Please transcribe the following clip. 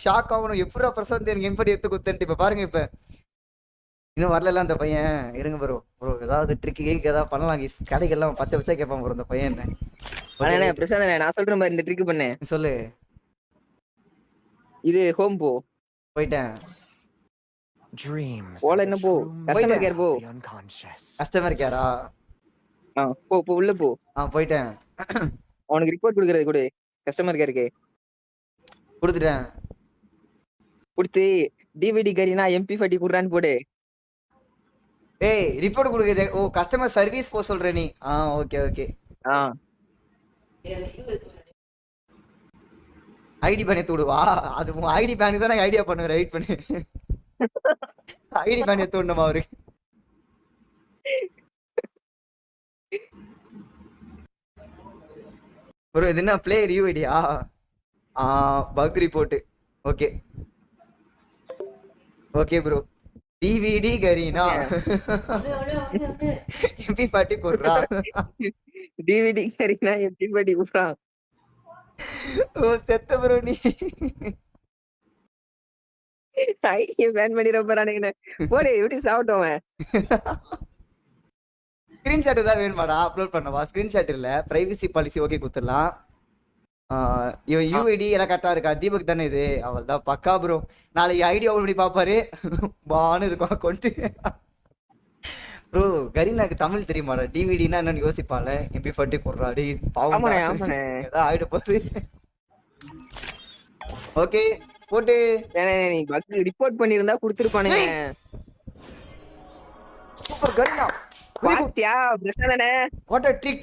Shock ஆகணும். எப்படா பிரசாந்த் எனக்கு இம்படி எடுத்து குத்துன்ட்டு. இப்ப பாருங்க, இப்ப இன்னும் வரல அந்த பையன். இருங்க ப்ரோ ப்ரோ, ஏதாவது ட்ரிக் கீக் ஏதாவது பண்ணலாம். கடைக்கெல்லாம் 10 வச்சா கேட்பான் ப்ரோ இந்த பையன். அண்ணே பிரசாந்த், நான் சொல்றேன் பாரு, இந்த ட்ரிக் பண்ணு. சொல்லு. இது ஹோம் போ. போயிட்டேன். போல என்ன போ, கஸ்டமர் கேர் போ. கஸ்டமர் கேரா? போ போ, உள்ள போ. போயிட்டேன். அவனுக்கு ரிப்போர்ட் கொடுக்கறது கொடு, கஸ்டமர் கேருக்கு. கொடுத்துட்டேன். கொடுத்து டிவிடி கரீனா MP40 குடுறான்னு போடு. ஏய், ரிப்போர்ட் கொடுக்குது. ஓ, கஸ்டமர் சர்வீஸ் போ சொல்ற நீ. Okay okay. ஐடி பண்ணி தூடுவா. அது ஐடி பேனுக்கு தான் ஐடியா பண்ணுவேன். ரைட் பண்ணு. ஐடி பேன் எடுத்து விடணுமா அவருக்கு? ப்ரோ இது என்ன பிளேயர் யூஐடியா? Bug report. Okay okay bro. DVD கரீனா MP40 குடுறா. டிவிடி கரீனா MP40 குடுறா. ஓ செத்த ப்ரோ நீ. ஐடியை பேன் பண்ணிர போறானுங்க. போடு, எப்படி சாப்பிட்டோம் அவன். ஸ்கிரீன்ஷாட் ஏதாவது வேணுமாடா? அப்லோட் பண்ணவா? ஸ்கிரீன்ஷாட் இல்ல, பிரைவசி பாலிசி ஓகே கொடுத்துடலாம். இவன் யூஐடி எல்லாம் கரெக்டா இருக்கா? தீபக் தானே இது? அவள் தான் பக்கா ப்ரோ. நாளைக்கு ஐடி ஓபன் பண்ணி பாப்பாரு. பானு இருக்கும் அக்கௌண்ட். ப்ரோ கரீனாக்கு தமிழ் தெரியுமாடா? டிவிடினா என்னன்னு யோசிப்பால. MP40 குடுறாடி பாவம். ஏதாவது ஆயிட போகுது. ஓகே போட்டு நீ பக் ரிப்போர்ட் பண்ணிருந்தா கொடுத்துருப்பானுங்க. சூப்பர் கரீனா. பாத்தியா பிரசாந்த்? What a trick.